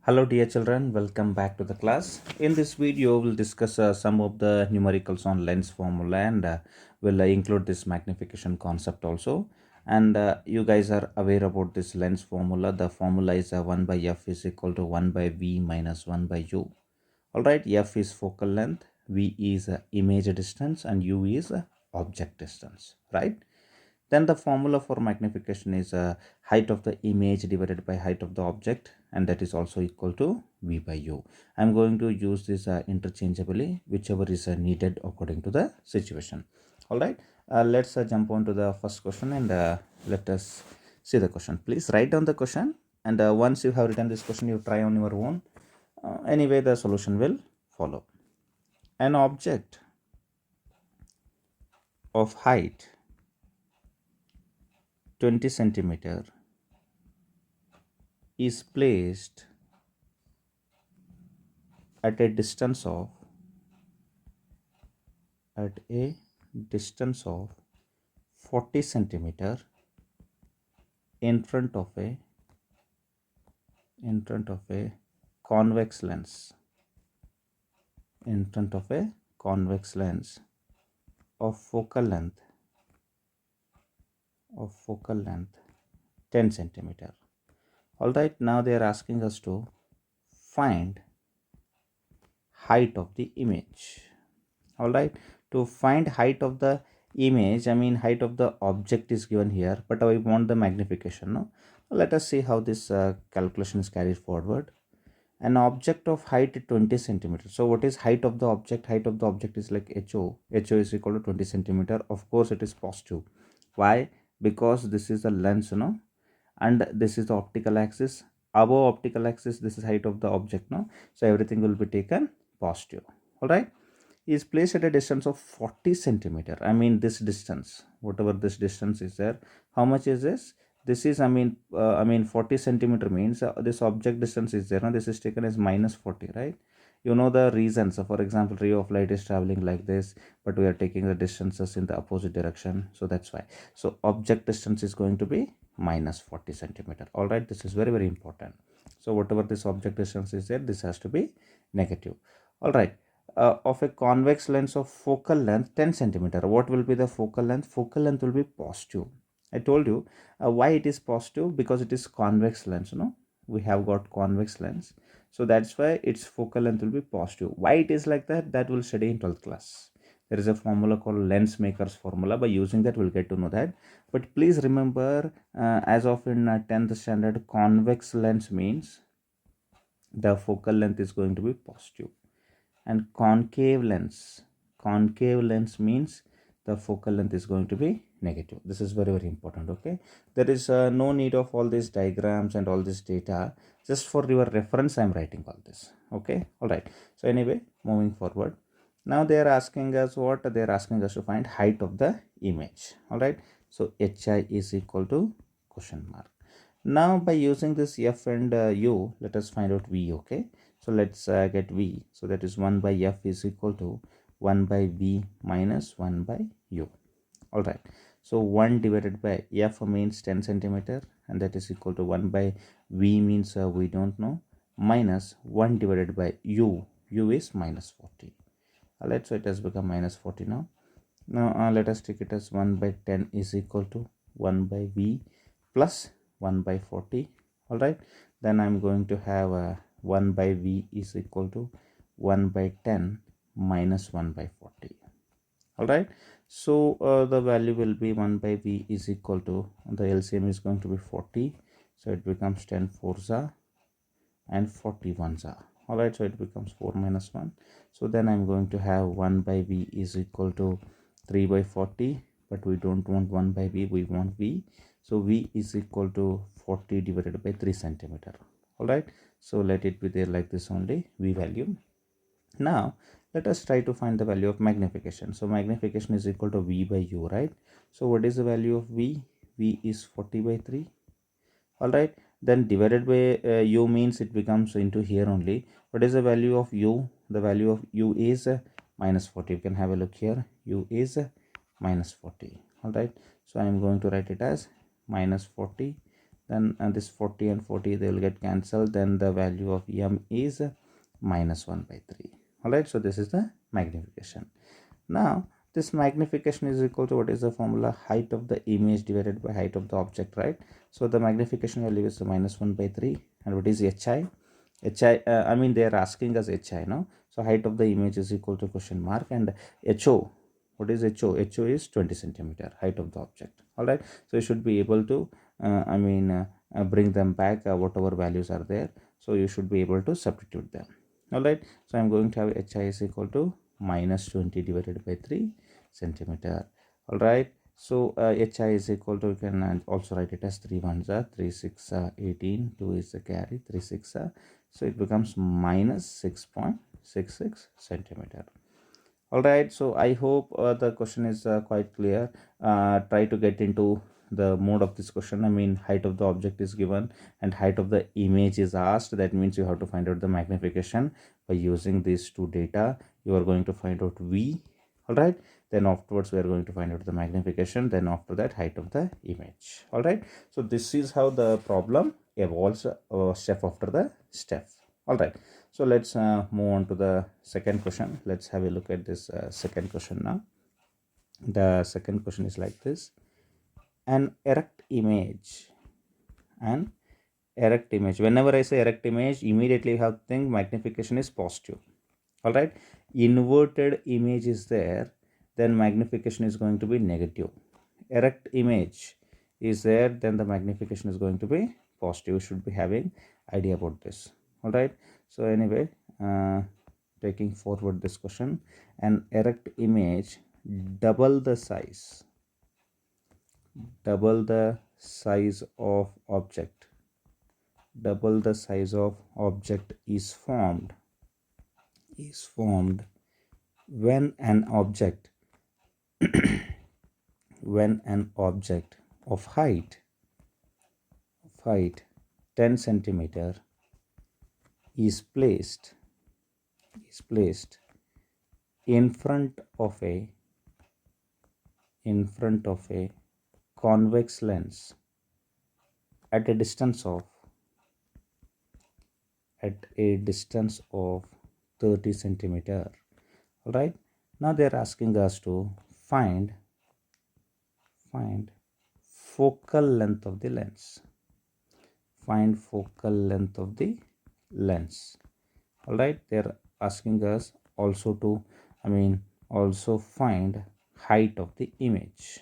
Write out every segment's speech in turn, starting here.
Hello dear children, welcome back to the class. In this video, we'll discuss some of the numericals on lens formula and we'll include this magnification concept also. And you guys are aware about this lens formula. The formula is 1 by f is equal to 1 by v minus 1 by u. Alright, f is focal length, v is image distance and u is object distance, right? Then the formula for magnification is height of the image divided by height of the object, and that is also equal to v by u. I'm going to use this interchangeably, whichever is needed according to the situation. All right, let's jump on to the first question and let us see the question. Please write down the question, and once you have written this question, you try on your own. Anyway, the solution will follow. An object of height 20 centimeter is placed at a distance of 40 centimeter in front of a convex lens of focal length 10 centimeter. All right, now they are asking us to find height of the image. All right, to find height of the image, I mean height of the object is given here, but I want the magnification. No, let us see how this calculation is carried forward. An object of height 20 centimeter. So what is height of the object? Height of the object is like HO. HO is equal to 20 centimeter. Of course it is positive. Why? Because this is the lens, and this is the optical axis. Above optical axis, this is height of the object, so everything will be taken positive. All right, is placed at a distance of 40 centimeter. I mean this distance, whatever this distance is there, how much is this? This is, I mean 40 centimeter means this object distance is there. Now this is taken as minus 40, right? You know the reasons. So for example, ray of light is traveling like this, but we are taking the distances in the opposite direction, so that's why. So object distance is going to be minus 40 centimeter. All right, this is very, very important. So whatever this object distance is there, this has to be negative. All right, of a convex lens of focal length 10 centimeter, what will be the focal length? Focal length will be positive. I told you why it is positive, because it is convex lens. We have got convex lens, so that's why its focal length will be positive. Why it is like that, that will study in 12th class. There is a formula called lens makers formula. By using that, we'll get to know that. But please remember, as of in 10th standard, convex lens means the focal length is going to be positive, and concave lens means the focal length is going to be negative. This is very, very important. Okay, there is no need of all these diagrams and all this data. Just for your reference, I'm writing all this. Okay, all right. So anyway, moving forward, now they are asking us what? They are asking us to find height of the image. All right, so hi is equal to question mark. Now by using this f and u, let us find out v. Okay, so let's get v. So that is 1 by f is equal to 1 by v minus 1 by u. All right, so 1 divided by f means 10 centimeter, and that is equal to 1 by v means we don't know, minus 1 divided by u. U is minus 40. All right, so it has become minus 40 now. Now let us take it as 1 by 10 is equal to 1 by v plus 1 by 40. All right, then I'm going to have 1 by v is equal to 1 by 10 minus 1 by 40. All right, so the value will be 1 by v is equal to, the LCM is going to be 40, so it becomes 10 fours are and 41s are. All right, so it becomes 4 minus 1. So then I'm going to have 1 by v is equal to 3 by 40, but we don't want 1 by v, we want v. So v is equal to 40 divided by 3 centimeter. All right, so let it be there like this only, v value. Now let us try to find the value of magnification. So magnification is equal to v by u, right? So what is the value of v? V is 40 by 3. All right, then divided by u means it becomes into here only. What is the value of u? The value of u is minus 40. You can have a look here. U is minus 40. All right, so I am going to write it as minus 40 then this 40 and 40 they will get cancelled, then the value of m is minus 1 by 3. All right, so this is the magnification. Now this magnification is equal to, what is the formula? Height of the image divided by height of the object, right? So the magnification value is minus 1 by 3. And what is hi? I mean they are asking us hi, no? So height of the image is equal to question mark, and ho, what is ho? Ho is 20 centimeter, height of the object. All right, so you should be able to bring them back, whatever values are there, so you should be able to substitute them. All right, so I'm going to have hi is equal to minus 20 divided by 3 centimeter. All right, so hi is equal to, you can also write it as 3 ones are 3 6 18, 2 is the carry, 3 6 so it becomes minus 6.66 centimeter. All right, so I hope the question is quite clear. Try to get into the mode of this question. I mean, height of the object is given and height of the image is asked. That means you have to find out the magnification by using these two data. You are going to find out v. All right, then afterwards we are going to find out the magnification, then after that height of the image. All right, so this is how the problem evolves step after the step. All right, so let's move on to the second question. Let's have a look at this second question now. The second question is like this: an erect image. Whenever I say erect image, immediately you have to think magnification is positive. All right, inverted image is there, then magnification is going to be negative. Erect image is there, then the magnification is going to be positive. You should be having idea about this. All right, so anyway, taking forward this question, an erect image, double the size of object is formed when an object of height 10 centimeter is placed in front of a convex lens at a distance of 30 centimeter. All right, now they are asking us to find focal length of the lens. All right, they're asking us also to also find height of the image.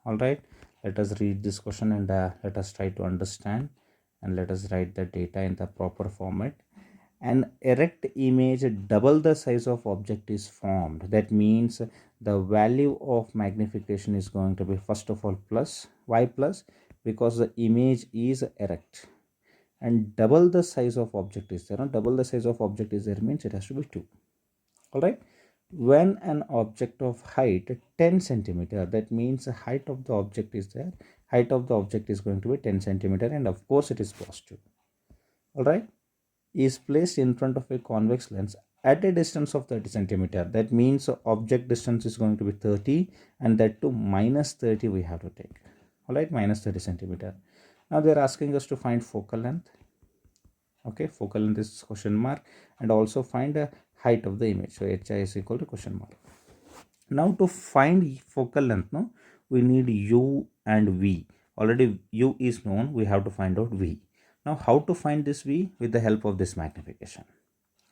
All right, let us read this question and let us try to understand, and let us write the data in the proper format. An erect image double the size of object is formed. That means the value of magnification is going to be, first of all, plus. Why plus? Because the image is erect and double the size of object is there. Double the size of object is there means it has to be 2. All right, when an object of height 10 centimeter, that means the height of the object is there. Height of the object is going to be 10 centimeter, and of course it is positive. All right, is placed in front of a convex lens at a distance of 30 centimeter. That means object distance is going to be 30, and that to minus 30 we have to take. All right, minus 30 centimeter. Now they are asking us to find focal length. Okay, focal length is question mark, and also find a height of the image. So hi is equal to question mark. Now to find focal length, no, we need u and v. Already u is known, we have to find out v. Now how to find this v? With the help of this magnification.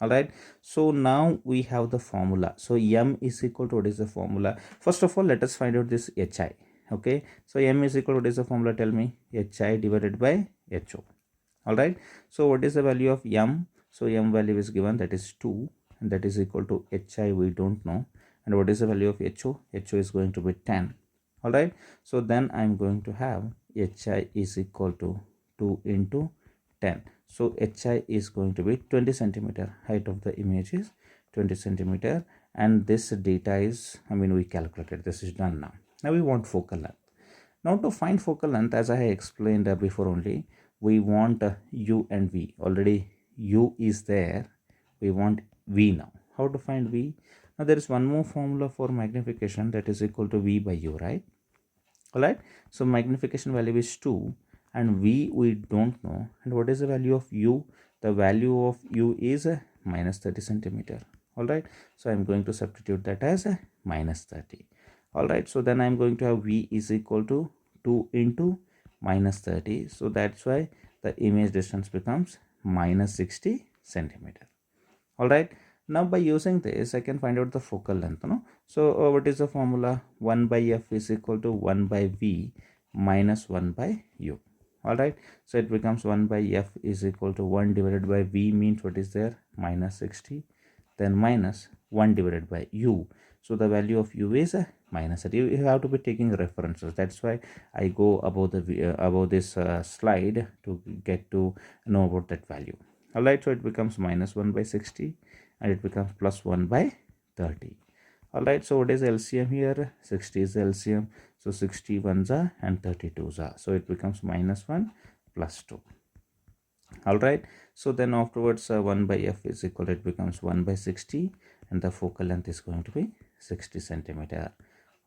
All right, so now we have the formula. So m is equal to, what is the formula? First of all, let us find out this hi. Okay, so m is equal to, what is the formula? Tell me. Hi divided by ho. All right, so what is the value of m? So m value is given, that is 2, and that is equal to hi we don't know. And what is the value of ho? Ho is going to be 10. All right, so then I'm going to have hi is equal to 2 into 10. So hi is going to be 20 centimeter. Height of the image is 20 centimeter, and this data is, we calculated, this is done. Now we want focal length. Now to find focal length, as I explained before only, we want u and v. Already u is there, we want v now. How to find v? Now there is one more formula for magnification, that is equal to v by u, right? All right, so magnification value is 2 and v we don't know. And what is the value of u? The value of u is minus 30 centimeter. All right, so I'm going to substitute that as minus 30. All right, so then I'm going to have v is equal to 2 into minus 30. So that's why the image distance becomes minus 60 centimeter. All right, now by using this I can find out the focal length, no? So what is the formula? 1 by f is equal to 1 by v minus 1 by u. All right, so it becomes 1 by f is equal to 1 divided by v means what is there? Minus 60, then minus 1 divided by u. So the value of u is minus 30. You have to be taking references. That's why I go above the above this slide to get to know about that value. All right, so it becomes minus 1 by 60 and it becomes plus 1 by 30. All right, so what is LCM here? 60 is LCM. So 60 ones are and 32s are. So it becomes minus 1 plus 2. All right, so then afterwards 1 by f is equal to, it becomes 1 by 60 and the focal length is going to be 60 centimeter.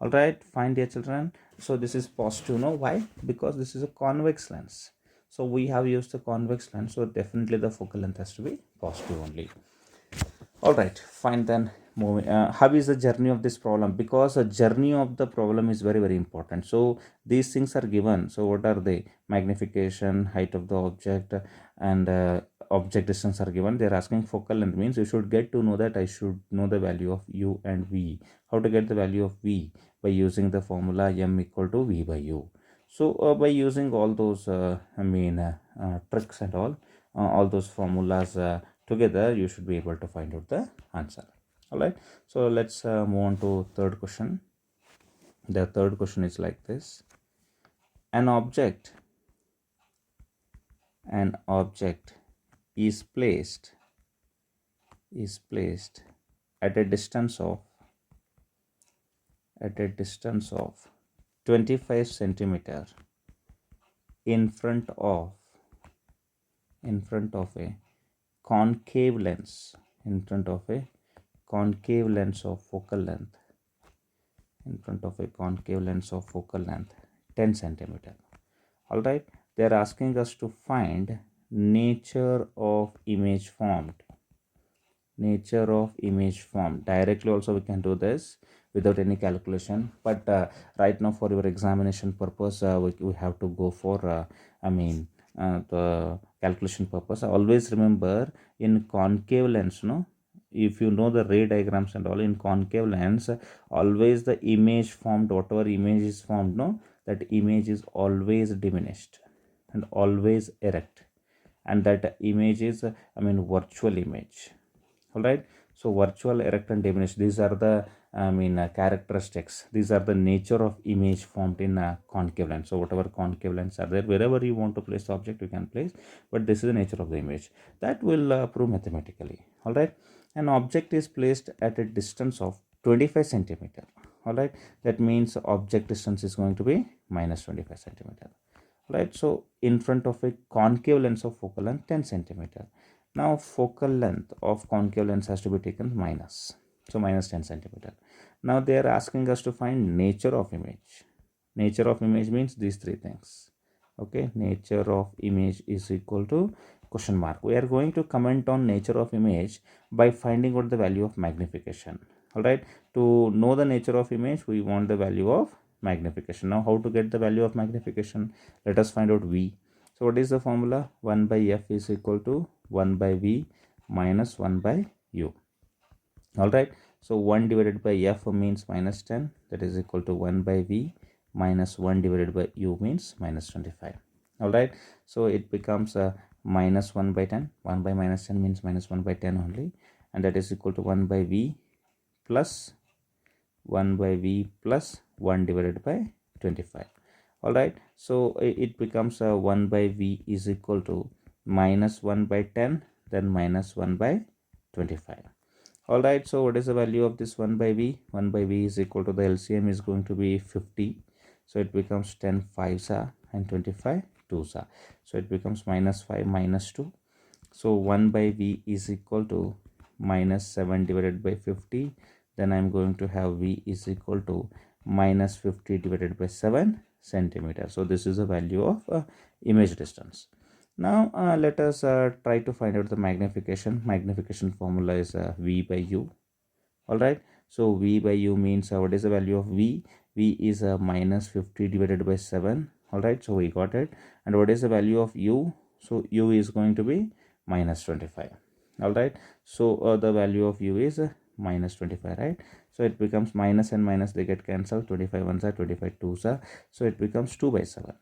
All right, fine dear children. So this is positive. No, why? Because this is a convex lens. So we have used the convex lens, so definitely the focal length has to be positive only. All right, fine, then moving how is the journey of this problem? Because the journey of the problem is very, very important. So these things are given. So what are they? Magnification, height of the object, and object distance are given. They're asking focal length, means you should get to know that I should know the value of u and v. How to get the value of v? By using the formula m equal to v by u. So by using all those tricks and all those formulas together, you should be able to find out the answer. All right, so let's move on to third question. The third question is like this: an object is placed at a distance of 25 centimeter in front of a concave lens, of focal length, 10 centimeter. All right, they are asking us to find nature of image formed. Directly also we can do this without any calculation, but right now for your examination purpose we have to go for the calculation purpose. Always remember, in concave lens, no, if you know the ray diagrams and all, in concave lens always the image formed, whatever image is formed, no, that image is always diminished and always erect, and that image is virtual image. All right, so virtual, erect, and diminished, these are the characteristics. These are the nature of image formed in concave lens. So whatever concave lens are there, wherever you want to place the object you can place, but this is the nature of the image that will prove mathematically. All right, an object is placed at a distance of 25 centimeter. All right, that means object distance is going to be minus 25 centimeter. Right, so in front of a concave lens of focal length 10 centimeter. Now focal length of concave lens has to be taken minus, so minus 10 centimeter. Now they are asking us to find nature of image. Nature of image means these three things. Okay, nature of image is equal to question mark. We are going to comment on nature of image by finding out the value of magnification. All right, to know the nature of image we want the value of magnification. Now how to get the value of magnification? Let us find out v. So what is the formula? 1 by f is equal to 1 by v minus 1 by u. All right, so 1 divided by f means minus 10, that is equal to 1 by v minus 1 divided by u means minus 25. All right, so it becomes minus 1 by 10. 1 by minus 10 means minus 1 by 10 only, and that is equal to 1 by v plus 1 by v plus 1 divided by 25. All right, so it becomes 1 by v is equal to minus 1 by 10, then minus 1 by 25. All right, so what is the value of this 1 by v? 1 by v is equal to, the LCM is going to be 50, so it becomes 10 5s are and 25 2s are, so it becomes minus 5 minus 2. So 1 by v is equal to minus 7 divided by 50, then I'm going to have v is equal to minus 50 divided by 7, centimeter. So this is the value of image distance. Now let us try to find out the magnification formula is V by U. All right, so V by U means what is the value of V? V is minus 50 divided by 7. All right, so we got it. And what is the value of U? So U is going to be minus 25. All right, so the value of U is minus 25, right? So it becomes minus and minus, they get cancelled. 25 ones are 25 twos are, so it becomes 2 by 7.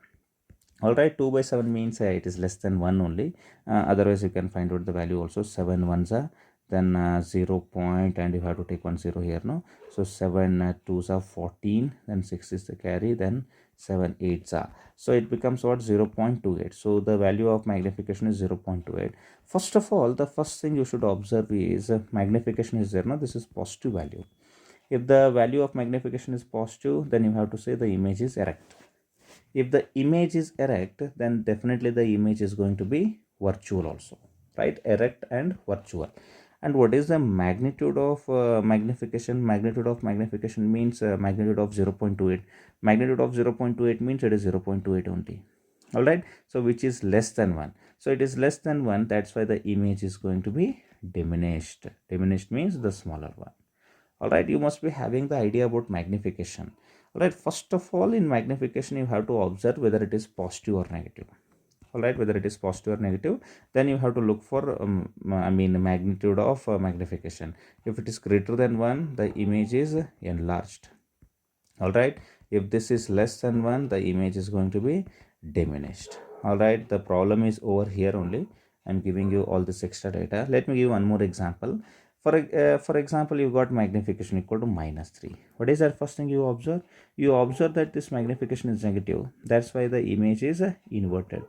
All right, 2 by 7 means it is less than 1 only. Otherwise you can find out the value also. 7 ones are, then 0 point, and you have to take 1 0 here, no? So 7 2s are 14, then 6 is the carry, then 7 8s are, so it becomes what? 0.28. so the value of magnification is 0.28. First of all, the first thing you should observe is magnification is there, no? This is positive value. If the value of magnification is positive, then you have to say the image is erect. If the image is erect, then definitely the image is going to be virtual also, right? Erect and virtual. And what is the magnitude of magnification? Magnitude of magnification means magnitude of 0.28. Magnitude of 0.28 means it is 0.28 only. All right, so which is less than 1. So it is less than 1, that's why the image is going to be diminished. Diminished means the smaller one. All right, you must be having the idea about magnification. All right, first of all, in magnification you have to observe whether it is positive or negative. All right, whether it is positive or negative, then you have to look for magnitude of magnification. If it is greater than 1, the image is enlarged. All right, if this is less than 1, the image is going to be diminished. All right, the problem is over here only. I'm giving you all this extra data. Let me give one more example. For example, you got magnification equal to minus 3. What is that first thing you observe? You observe that this magnification is negative. That's why the image is inverted.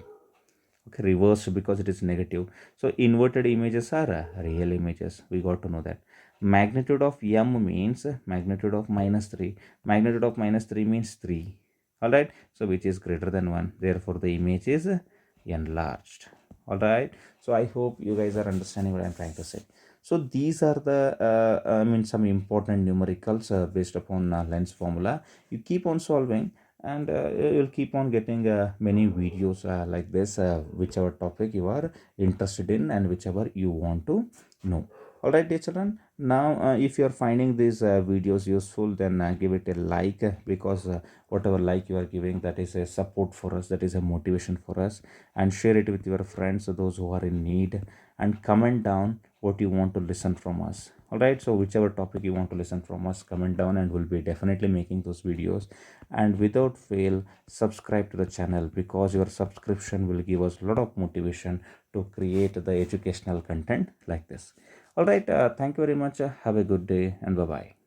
Okay, reversed because it is negative. So inverted images are real images. We got to know that. Magnitude of m means magnitude of minus 3. Magnitude of minus 3 means 3. All right. So which is greater than 1. Therefore, the image is enlarged. All right. So I hope you guys are understanding what I'm trying to say. So these are the some important numericals based upon lens formula. You keep on solving, and you'll keep on getting many videos like this, whichever topic you are interested in and whichever you want to know. All right, dear children. Now, if you are finding these videos useful, then give it a like, because whatever like you are giving, that is a support for us, that is a motivation for us. And share it with your friends, those who are in need, and comment down what you want to listen from us. All right, so whichever topic you want to listen from us, comment down, and we'll be definitely making those videos. And without fail, subscribe to the channel, because your subscription will give us a lot of motivation to create the educational content like this. All right, thank you very much. Have a good day, and bye bye.